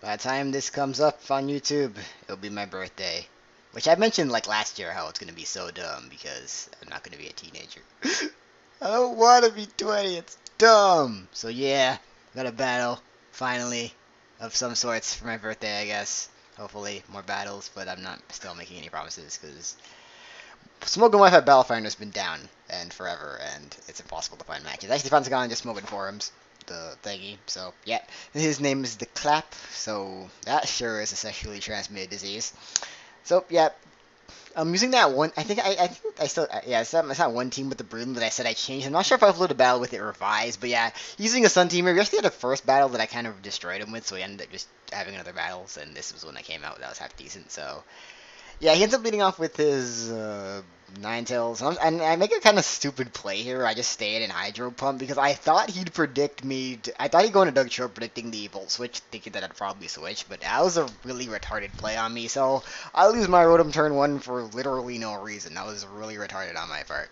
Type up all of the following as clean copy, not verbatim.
By the time this comes up on YouTube, it'll be my birthday. Which I mentioned like last year how it's gonna be so dumb because I'm not gonna be a teenager. I don't want to be 20. It's dumb. So yeah, got a battle finally of some sorts for my birthday, I guess. Hopefully more battles, but I'm not still making any promises because Smoking Wi-Fi Battlefinder has been down and forever, and it's impossible to find matches. I actually found some guy on just smoking forums, the thingy. So yeah, his name is theclapp. So that sure is a sexually transmitted disease. So yeah, I'm using that one. I think I still yeah. It's not one team with the broom that I said I changed. I'm not sure if I uploaded a battle with it revised, but yeah, using a Sun teamer. We actually had a first battle that I kind of destroyed him with, so we ended up just having another battles, and this was when I came out. That was half decent. So yeah, he ends up leading off with his Ninetales. And I make a kind of stupid play here. I just stay in and Hydro Pump because I thought he'd predict me. I thought he'd go into Doug Trope predicting the Volt Switch, thinking that I'd probably switch, but that was a really retarded play on me. So I lose my Rotom turn one for literally no reason. That was really retarded on my part.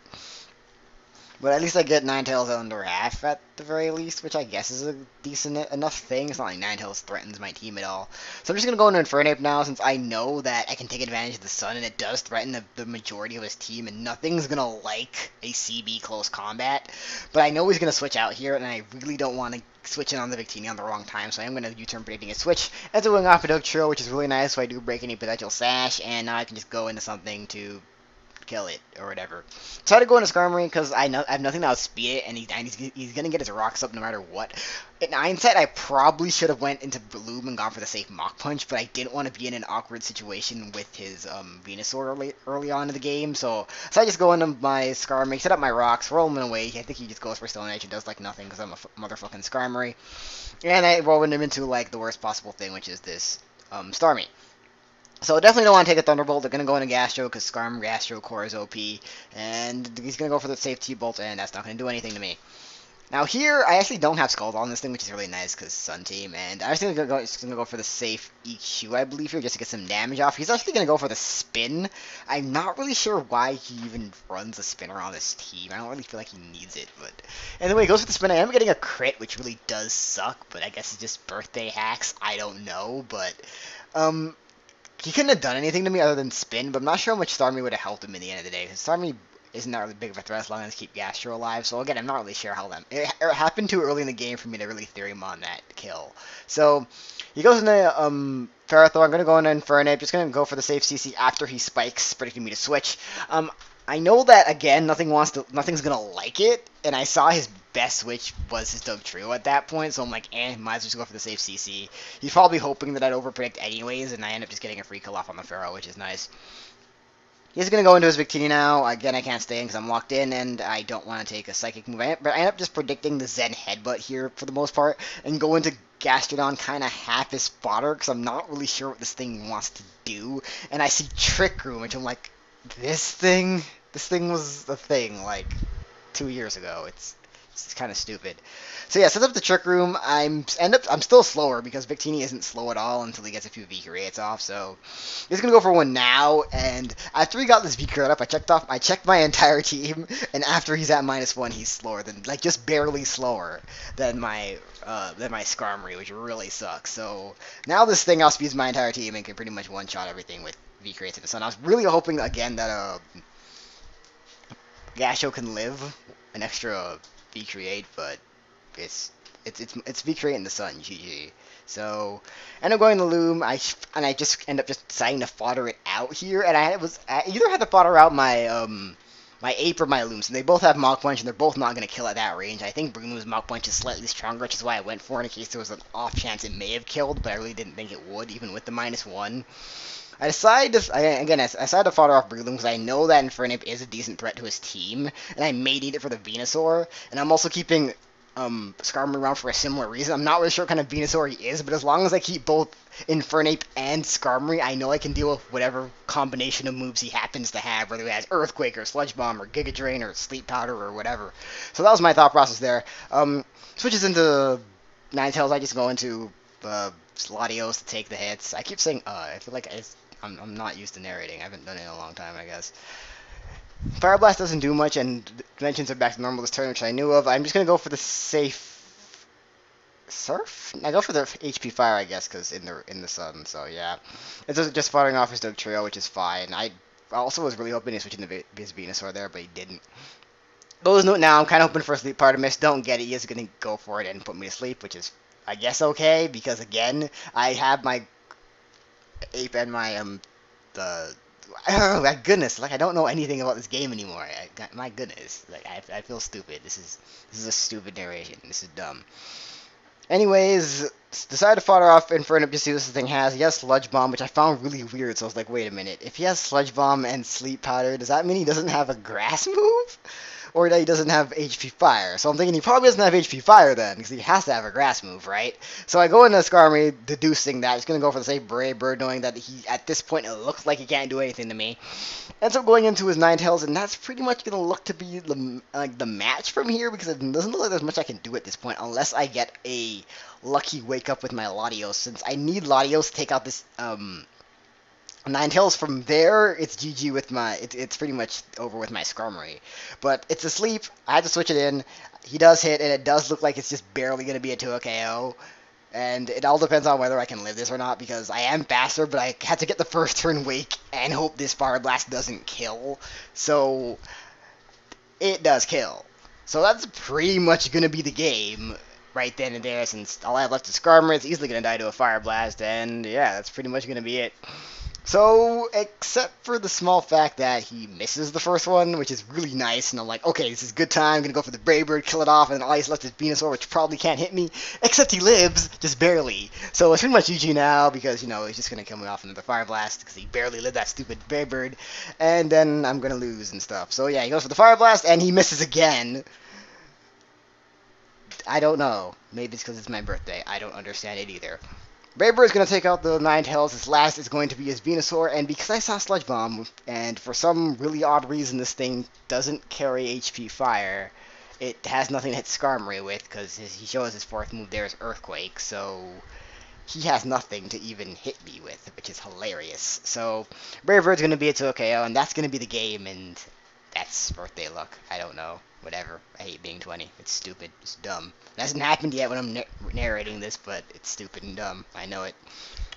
But at least I get Ninetales under half at the very least, which I guess is a decent enough thing. It's not like Ninetales threatens my team at all. So I'm just going to go into Infernape now since I know that I can take advantage of the Sun and it does threaten the majority of his team and nothing's going to like a CB close combat. But I know he's going to switch out here and I really don't want to switch in on the Victini on the wrong time, so I'm going to U-turn predicting a switch. Ends up going off a Dugtrio, which is really nice, so I do break any potential sash, and now I can just go into something to kill it or whatever. Try to go into Skarmory because I know I have nothing to outspeed it, and he's gonna get his rocks up no matter what. In hindsight, I probably should have went into Bloom and gone for the safe Mach Punch, but I didn't want to be in an awkward situation with his Venusaur early on in the game, so I just go into my Skarmory, set up my rocks, roll him away. I think he just goes for Stone Edge and does like nothing because I'm a motherfucking Skarmory, and I roll him into like the worst possible thing, which is this Starmie. So definitely don't want to take a Thunderbolt. They're going to go into Gastro because Skarm Gastro Core is OP. And he's going to go for the safe T-Bolt, and that's not going to do anything to me. Now here, I actually don't have Scald on this thing, which is really nice because Sun Team. And I'm just going to go for the safe EQ, I believe, here, just to get some damage off. He's actually going to go for the Spin. I'm not really sure why he even runs a Spinner on this team. I don't really feel like he needs it. But anyway, he goes for the Spin. I am getting a crit, which really does suck. But I guess it's just birthday hacks. I don't know. But he couldn't have done anything to me other than spin, but I'm not sure how much Starmie would have helped him in the end of the day. Because Starmie isn't that really big of a threat as long as keep Gastro alive. So again, I'm not really sure how that it happened too early in the game for me to really theory him on that kill. So he goes into Ferrothor. I'm gonna go into Infernape. Just gonna go for the safe CC after he spikes, predicting me to switch. I know that again, nothing's gonna like it, and I saw his best switch was his Dugtrio at that point, so I'm like, might as well just go for the safe CC. He's probably hoping that I'd overpredict anyways, and I end up just getting a free kill off on the Pharaoh, which is nice. He's gonna go into his Victini now. Again, I can't stay in because I'm locked in, and I don't want to take a psychic move. But I end up just predicting the Zen Headbutt here for the most part, and go into Gastrodon kind of half his fodder because I'm not really sure what this thing wants to do. And I see Trick Room, which I'm like, this thing was the thing like 2 years ago. It's kind of stupid. So yeah, sets up the Trick Room. I'm still slower because Victini isn't slow at all until he gets a few V creates off. So he's gonna go for one now. And after he got this V create up, I checked my entire team. And after he's at -1, he's slower than like just barely slower than my Skarmory, which really sucks. So now this thing outspeeds my entire team and can pretty much one shot everything with V creates in the sun. I was really hoping again that Gasho can live an extra V create, but it's V create in the sun, GG. So I end up going to Loom, I just end up just deciding to fodder it out here, and I either had to fodder out my Ape or my Looms, and they both have Mach Punch, and they're both not going to kill at that range. I think Bruno's Mach Punch is slightly stronger, which is why I went for it in case there was an off chance it may have killed, but I really didn't think it would, even with the -1. I decided to, again, I decided to fodder off Breloom because I know that Infernape is a decent threat to his team, and I may need it for the Venusaur, and I'm also keeping Skarmory around for a similar reason. I'm not really sure what kind of Venusaur he is, but as long as I keep both Infernape and Skarmory, I know I can deal with whatever combination of moves he happens to have, whether he has Earthquake or Sludge Bomb or Giga Drain or Sleep Powder or whatever. So that was my thought process there. Switches into Ninetales, I just go into Latios to take the hits. I keep saying I feel like I'm not used to narrating. I haven't done it in a long time, I guess. Fire Blast doesn't do much, and dimensions are back to normal this turn, which I knew of. I'm just gonna go for the safe Surf? I go for the HP fire, I guess, because in the sun. So yeah, it's just firing off his Doug Trio, which is fine. I also was really hoping to switch into his Venusaur there, but he didn't. Goes no now. I'm kind of hoping for a sleep part of miss. Don't get it. He is gonna go for it and put me to sleep, which is I guess okay because again I have my ape and my the. Oh my goodness! Like I don't know anything about this game anymore. My goodness! Like I feel stupid. This is a stupid narration. This is dumb. Anyways, decided to fodder off Inferno to see what this thing has. He has Sludge Bomb, which I found really weird, so I was like, wait a minute. If he has Sludge Bomb and Sleep Powder, does that mean he doesn't have a Grass move? Or that he doesn't have HP Fire? So I'm thinking he probably doesn't have HP Fire then, because he has to have a Grass move, right? So I go into Skarmory, deducing that. He's going to go for the same Brave Bird, knowing that he, at this point, it looks like he can't do anything to me. Ends up going into his Ninetales, and that's pretty much going to look to be the match from here, because it doesn't look like there's much I can do at this point, unless I get a lucky wake up with my Latios, since I need Latios to take out this Ninetales. From there, it's GG with my, it's pretty much over with my Skarmory. But it's asleep, I had to switch it in, he does hit, and it does look like it's just barely going to be a 2 KO. And it all depends on whether I can live this or not, because I am faster, but I had to get the first turn wake and hope this Fire Blast doesn't kill. So, it does kill. So that's pretty much going to be the game right then and there, since all I have left is Skarmory. It's easily going to die to a Fire Blast, and yeah, that's pretty much going to be it. So, except for the small fact that he misses the first one, which is really nice, and I'm like, okay, this is a good time, I'm gonna go for the Brave Bird, kill it off, and all he's left is Venusaur, which probably can't hit me, except he lives, just barely. So it's pretty much GG now, because, you know, he's just gonna kill me off another Fire Blast, because he barely lived that stupid Brave Bird, and then I'm gonna lose and stuff. So yeah, he goes for the Fire Blast, and he misses again. I don't know. Maybe it's because it's my birthday. I don't understand it either. Brave is going to take out the Ninetales. His last is going to be his Venusaur, and because I saw Sludge Bomb, and for some really odd reason this thing doesn't carry HP Fire, it has nothing to hit Skarmory with, because he shows his fourth move there is Earthquake, so he has nothing to even hit me with, which is hilarious. So Brave Bird's going to be a 2 KO, and that's going to be the game, and that's birthday luck. I don't know. Whatever. I hate being 20. It's stupid. It's dumb. It hasn't happened yet when I'm narrating this, but it's stupid and dumb. I know it.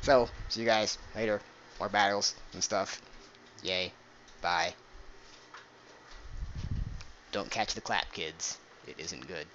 So, see you guys later. More battles and stuff. Yay. Bye. Don't catch the clap, kids. It isn't good.